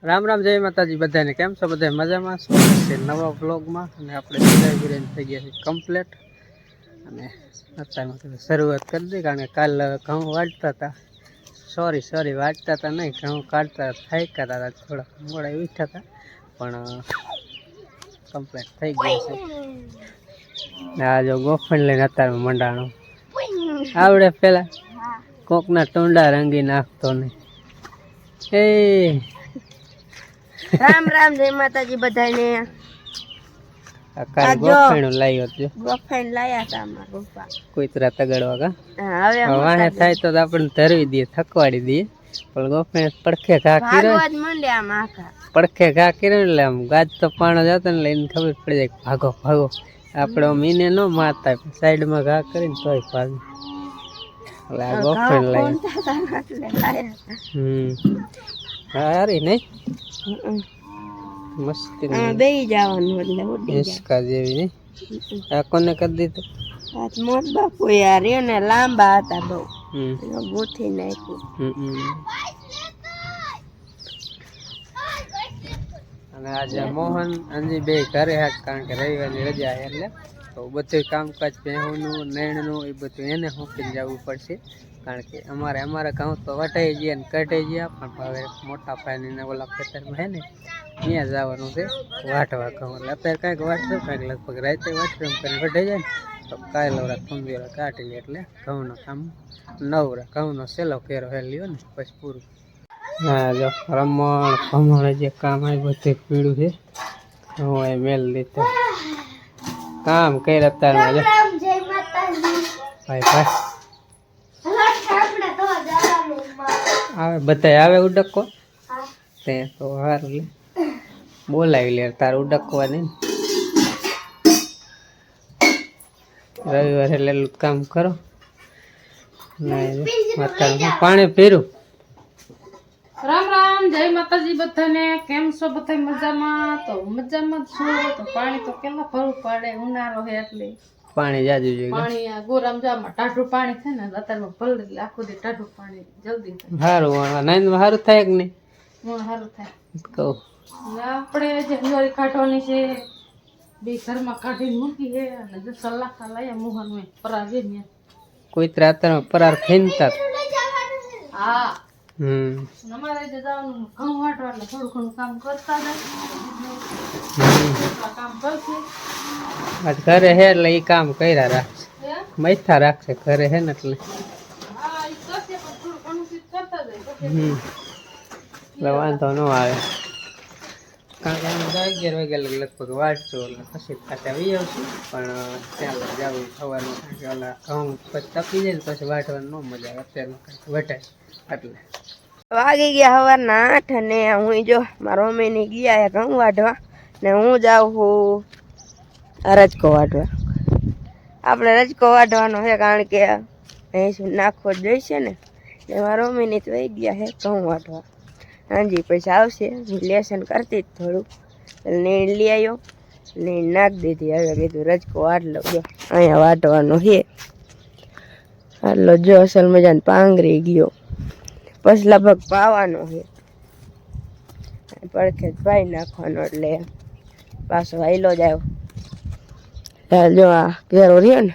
રામ રામ જય માતાજી બધાને કેમ છો બધા મજામાં સ્વાગત છે નવા વ્લોગમાં અને આપણે સિલાઈ વિરાઈને થઈ ગયા છે કમ્પ્લીટ અને અત્યારમાં શરૂઆત કરી દઈએ કારણ કે કાલ ઘઉં વાટતા હતા સોરી વાટતા હતા નહીં ઘઉં કાઢતા થાક્યા હતા થોડા મોડા ઉઠ્યા હતા પણ કમ્પ્લીટ થઈ ગયા છે ને આ જો ગોફણ લઈને અત્યારમાં મંડાણું આવડે પેલા કોકના ટોંડા રંગી નાખતો નહીં એ રામ રામ જય માતાજી બધાને કાલ ગોફણ લાવ્યો હતો ગોફાઈન લાયા હતા અમારા પપ્પા કુતરા તગડવા કા હવે વાહે થાય તો આપણે ધરવી દઈએ થકવાડી દઈએ પણ ગોફણ પડખે ઘા કર્યો ભાગવા જ માંડ્યા આમ આખા પડખે ઘા કર્યો એટલે આમ ગાજ તો પાણો જતો ને એટલે એને ખબર પડી જાય કે ભાગો ભાગો આપણે મીને ન મારતા સાઈડમાં ઘા કરીને તોય ભાગે એટલે આ ગોફણ લાવ્યા હારી નહીં મસ્તી બેહી જવાનું એટલે ઉડી હિંચકા જેવી નહીં આ કોને કરી દીધું હાથ મોટ બાપુ યાર એને લાંબા હતા બહુ ગોઠી નાખ્યું અને આજે મોહન અંજી બે ઘરે હાથ કારણ કે રવિવારની રજા એટલે તો બધું કામકાજ ભેહુંનું નેણનું એ બધું એને સોંપીને જવું પડશે કારણ કે અમારા ઘઉં તો વટાઈ ગયા ને કટાઈ ગયા પણ હવે મોટા પાણીને ઓલા ખેતરમાં છે ને ત્યાં જવાનું છે વાટવા ઘઉં એટલે અત્યારે કાંઈક વાટશું કાંઈક લગભગ રાતે વાટશું કરીને વટાઈ જાય ને તો કાયલોરા ખંભીઓરા કાઢી લે એટલે ઘઉંનું કામ નવરા ઘઉંનો સેલો કેરો હે લ્યો ને પછી પૂરું હા જો રમણ ભમણ જે કામ આવે બધું પીળું છે હું એ મેલ દીધો કામ કર્યા અત્યારમાં જો ભાઈ આવે બધા આવે ઉડકો તે તો સારું લે બોલાવી લે તારે ઉડકવા નહીં રવિવારે એટલે કામ કરો પાણી પીરું રામ રામ જય માતાજી બધાને કેમ છો બધા મજામાં તો મજામાં જ છો તો પાણી તો કેટલા ભરવું પડે ઉનાળો છે એટલે પાણી જાજુ જોઈએ પાણી આ ગોરામ જામાં ટાઢું પાણી થાય ને અત્યારમાં ભલે એટલે આખું દી ટાઢું પાણી જલ્દી થાય સારું નાઈનમાં સારું થાય કે નહીં સારું થાય કહું આપણે જે હિંગોળી કાઢવાની છે બે ઘરમાં કાઢીને મૂકી છે અને જો સલાહ લાયા મોહન મેં પરા છે ને કોઈ અત્યારમાં પરાર ખેંચતા હા અમારે જે જવાનું ઘઉં વાટવા એટલે થોડું ઘણું કામ કરતા જાય કામ કરશે આજ ઘરે હે એટલે એ કામ કર્યા રાખશે મૈથા રાખશે ઘરે હે ને એટલે હા એ કરશે પણ થોડું ઘણું કરતા જાય એટલે વાંધો ન આવે કારણ કે અમે 11 વાગ્યા લગભગ વાંચશું એટલે પછી પાછા આવી આવશું પણ ચાલો જવું થવાનું ઓલા ઘઉં પછી તપી જાય ને પછી વાટવાનું ન મજા આવે અત્યારે વટાય એટલે વાગી ગયા સવારના 8 અને હું જો મારા મમ્મીને ગયા ઘઉં વાઢવા ને હું જાઉં છું રજકો વાઢવા આપણે રજકો વાઢવાનો છે કારણ કે અહીં શું નાખવો જોઈશે ને એટલે મારા મમ્મીને તો વહી ગયા છે ઘઉં વાઢવા હાજી પૈસા આવશે હું લેસન કરતી જ થોડું નીણ લઈ આવ્યો નીણ નાખી દીધી હવે કીધું રજકો વાટ લો જો અહીંયા વાટવાનો છે આટલો જો અસલ મજાનો પાંગરી ગયો પછી લગભગ પાવાનો છે પડખે જ પાઈ નાખવાનો એટલે પાછો હાઈલો જ આવ્યો જો આ ઘેરો રહ્યો ને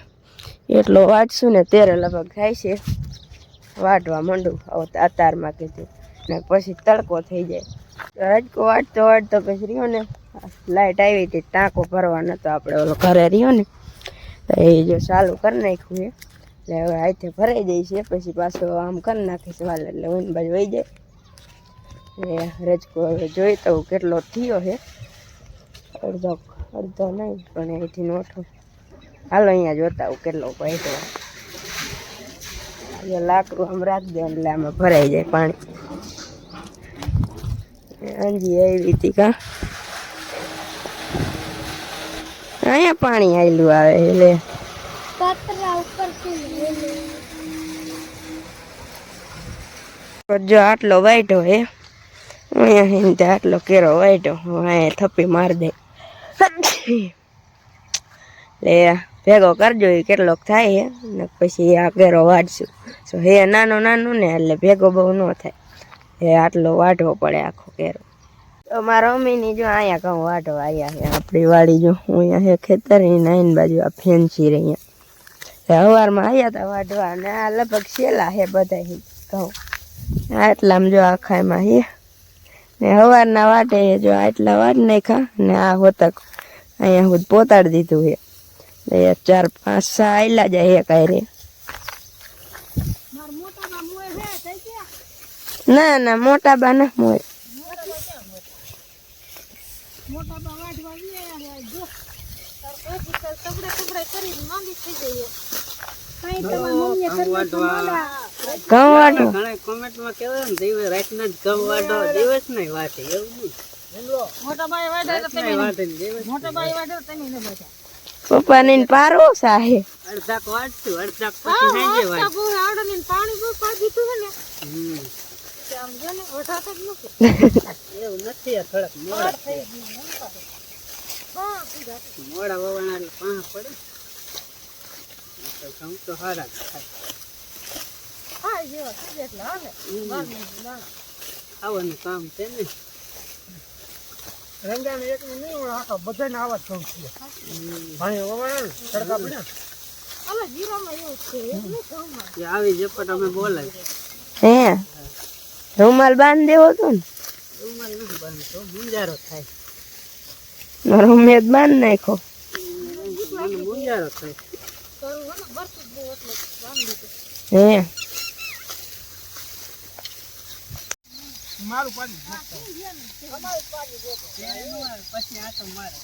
એટલો વાટશું ને ત્યારે લગભગ થાય છે વાટવા માંડું અતારમાં કીધું ને પછી તડકો થઈ જાય રજકો વાટતો પછી રહ્યો ને લાઈટ આવી હતી ટાંકો ભરવા નતો આપણે ઓલો ઘરે રહ્યો ને તો એ જો ચાલુ કરી નાખ્યું છે એટલે હવે હાથે ભરાઈ જાય છે પછી પાછો આમ કરી નાખીશ વાલ એટલે ઊન બાજુ વહી જાય રજકો હવે જોઈ તો કેટલો થયો છે અડધો નહીં પણ અહીંથી નોઠો હાલો અહીંયા જોતા હું કેટલો ભર્યો લાકડું આમ રાખી દે એટલે આમાં ભરાઈ જાય પાણી અંજી આવી હતી કા અહીંયા પાણી આવેલું આવે એટલે જો આટલો વાઈટો હે અહીંયા આટલો કેરો વાઈટો અહીંયા થપ્પી મારી દે એટલે ભેગો કરજો એ કેટલોક થાય હે ને પછી આ કેરો વાટશું સો હે નાનો ને એટલે ભેગો બહુ ન થાય એ આટલો વાટવો પડે આખો કેરો તો મારા મમ્મીની જો અહીંયા ઘઉં વાટવા આવ્યા છે આપણી વાડી જો હું અહીંયા છે ખેતર નાઈન બાજુ આ ફેન્સી રહી સવારમાં આવ્યા હતા વાટવા અને આ લગભગ છેલ્લા છે બધા ઘઉં આટલામાં જો આખામાં છે ને સવારના વાટે જો આટલા વાટ નાખ્યા ને આ હોતક અહીંયા હું પોતાડી દીધું છે 4 5 6 આયલા જાય એક આયરે ના ના મોટા બા ના મોય ઘઉં વાટો કોમેન્ટમાં કેવાય ને દિવસ રાતના જ ઘઉં વાટો દિવસ નહીં વાટે એવું નહીં પપ્પા ને પારો સાહે અડધાક વાટશું અડધાક પછી સાંજે વાટશું એવું નથી આ થોડાક મોડા વવાણા એટલે પાંહ પડે ઘઉં તો સારા ખાવાનું કામ છે ને આવી ઝપટ અમે બોલાય હે રૂમાલ બાંધ દેવો તો ને રૂમાલ નથી બાંધતો મુંજારો થાય મારો ઉમેદ બાંધ નાખો મને મુંજારો થાય હે પછી આ તો મારે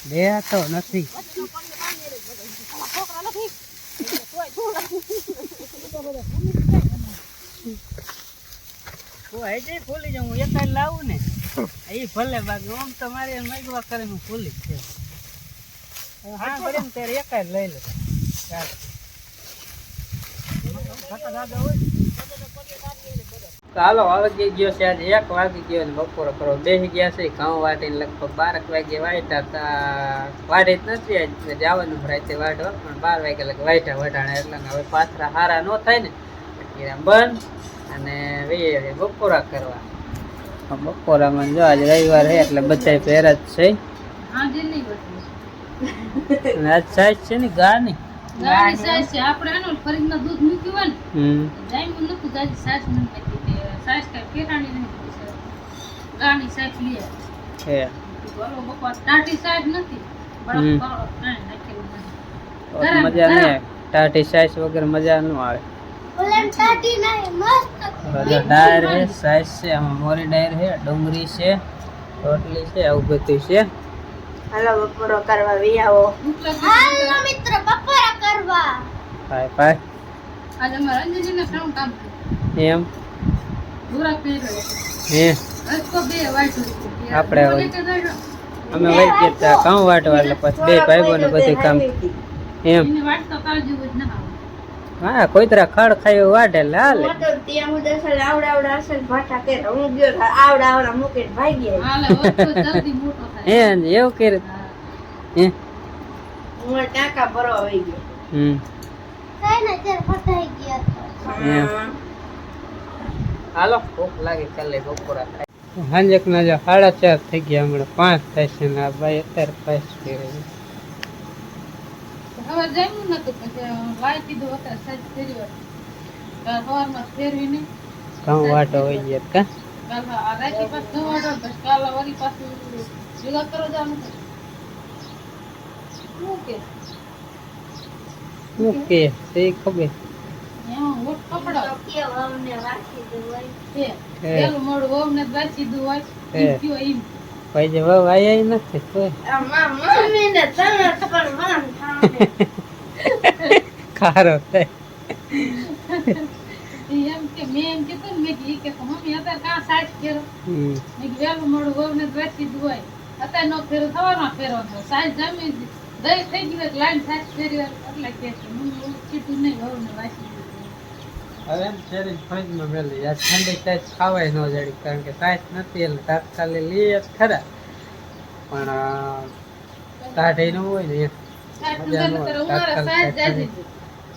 બે તો નથી ફૂલી જાઉં હું એકાઈ લાવું ને એ ભલે બાકી આમ તો મારે મગવા કરે હું ફૂલી જ છે હા પડે ને ત્યારે એકાઈ લઈ લે ચાલો વાગી ગયો છે આજે 1 વાગી ગયો ને બપોર કરો બેસી ગયા છે ઘઉં વાટીને લગભગ 12 વાગે વાટ્યા હતા વાડી જ નથી આજ જવાનું રાતે વાટવા પણ 12 વાગે લગ વાટ્યા વટાણે એટલે હવે પાથરા હારા ન થાય ને એટલે બંધ અને બપોરા કરવા બપોરામાં જો આજે રવિવાર છે એટલે બધા પહેર જ છે આજ સાઈઝ છે ને ગાની આપણે એનું ફરીદના દૂધ મૂક્યું હોય ને જામ્યું નતું ગાજી સાસ નથી સાસ કઈ ફેરાણી નહીં ગાની સાસ લે છે બોલો બપોર ટાટી સાસ નથી બરાબર કાંઈ નાખેલું નથી મજા નહીં ટાટી સાઈઝ વગર મજા ન આવે ડાયર છે સાઈઝ છે આમાં મોરી ડાયર છે ડુંગળી છે રોટલી છે આવું બધું છે હાલો બપોરો કરવા વી આવો હાલો મિત્ર બપોરા કરવા પાય પાય આજે અમારા અંજલીને કામ કામ એમ દૂરા પહેર્યો હે અસકો બે વાટું આપણે અમે વઈ ગયા કામ વાટવા એટલે પછી બે ભાઈઓને બધું કામ એમ એને વાટતો કાળજી જ ના હા કોઈ તરહ ખડ ખાયું વાટે એટલે હાલે ત્યાં હું દસલ આવડા અસલ ભાટા કે હું ગયો આવડા મૂકીને ભાગી હાલે વસ્તુ જલ્દી મોટો થાય હે એવું કરે હે હું ટાકા ભરવા વઈ ગયો કઈ ના ચાર ફટાઈ ગયા હાલો ભૂખ લાગી ચાલે બપોરા થાય હાંજક ના જો 4:30 થઈ ગયા હમણાં 5 થાય છે ને આ ભાઈ અત્યારે 5 થઈ રહ્યું હવે જમ્યું નતું પછી વાઈ કીધું અત્યારે સાજ ફેરવી કાલ સવારમાં ફેરવી નહીં ઘઉં વાટો હોય ગયા કા કાલ આ રાતે પાછું વાટો પછી કાલ વળી પાછું જુગા કરો જવાનું હું કે તે ખબર એમાં ઓટ કપડા પેલું મોડું વહુને જ વાંચી દીધું હોય એમ કયો એમ ભાઈ જે વાવ આયા નથી કોઈ ખારો થાય એમ કે મેં એમ કીધું ને મેં કે ઈ કે મમ્મી અત્યારે કાં સાઈડ ફેરો મેં કીધું વહેલું મોડું વહુને જ વાંચી દીધું હોય અત્યારે નો ફેરો થવામાં ફેરવાનો સાઈડ જમી દહીં થઈ ગયું લાઈન સાઈડ ફેરી એટલે કે હું ચીટું નહીં વહુને વાંચી દીધું હવે એમ શેરી ફ્રીજમાં મેલી આજ ઠંડી સાઈઝ ખાવાય ન જડી કારણ કે સાઈઝ નથી એટલે તાત્કાલિક લઈએ જ ખરા પણ કાઢી ન હોય ને એમ. મજા ન આવે તાત્કાલિક કાઢી.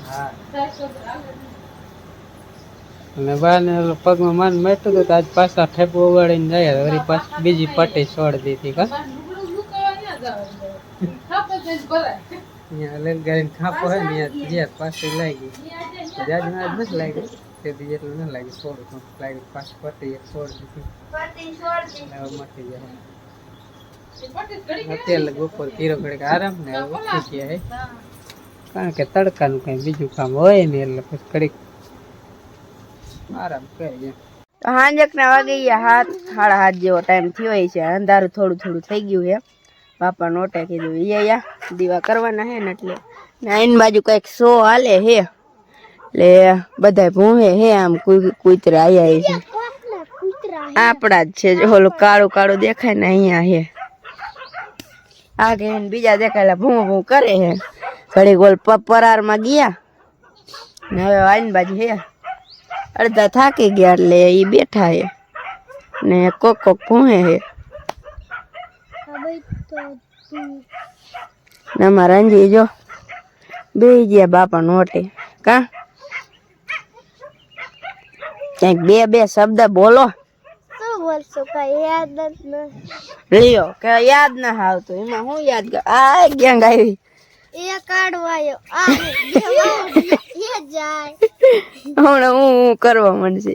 હા અને બાને પગમાં માન મેટું હતું તો આજ પાછા ઠેપો ઉગાડીને જાય વળી પાછી બીજી પટ્ટી છોડી દીધી કા અહીંયા લઈને ગાડીને ખાપો હોય ને જ્યાં પાછી લાગી જાજ આજ નથી લાગી તેથી જેટલું ન લાગી થોડું થોડું લાગી પાછી પટ્ટી એક છોડી દીધી હવે મટી જાય અત્યારે બપોર કીરો ઘડીક આરામ ને હવે ઉઠી ગયા હે કારણ કે તડકાનું કઈ બીજું કામ હોય ને એટલે પછી ઘડીક આરામ કરીએ. તો હાંજકના વાગી ગયા 7:30 જેવો ટાઈમ થયો છે. અંધારું થોડું થોડું થઈ ગયું છે. બાપા નોટે કીધું યા દીવા કરવાના હે ને એટલે ને આઈન બાજુ કઈક શો હાલે હે એટલે બધા ભૂંહે હે આમ કૂતરા આયા છે આપણા જ છે જો ઓલું કાળું કાળું દેખાય ને અહીંયા હે આગે બીજા દેખાયેલા ભૂં ભૂં કરે હે ઘડી ગોલ પરારમાં ગયા ને હવે આઈન બાજુ હે અડધા થાકી ગયા એટલે એ બેઠા હે ને કોક કોક ભૂંહે હે ને અમારા અંજી જો બે ગયા બાપા નોટે કા ક્યાંક બે શબ્દ બોલો લ્યો કે યાદ ના આવતું એમાં હું યાદ કર આ ગેંગ આવી હમણાં હું કરવા માંડશે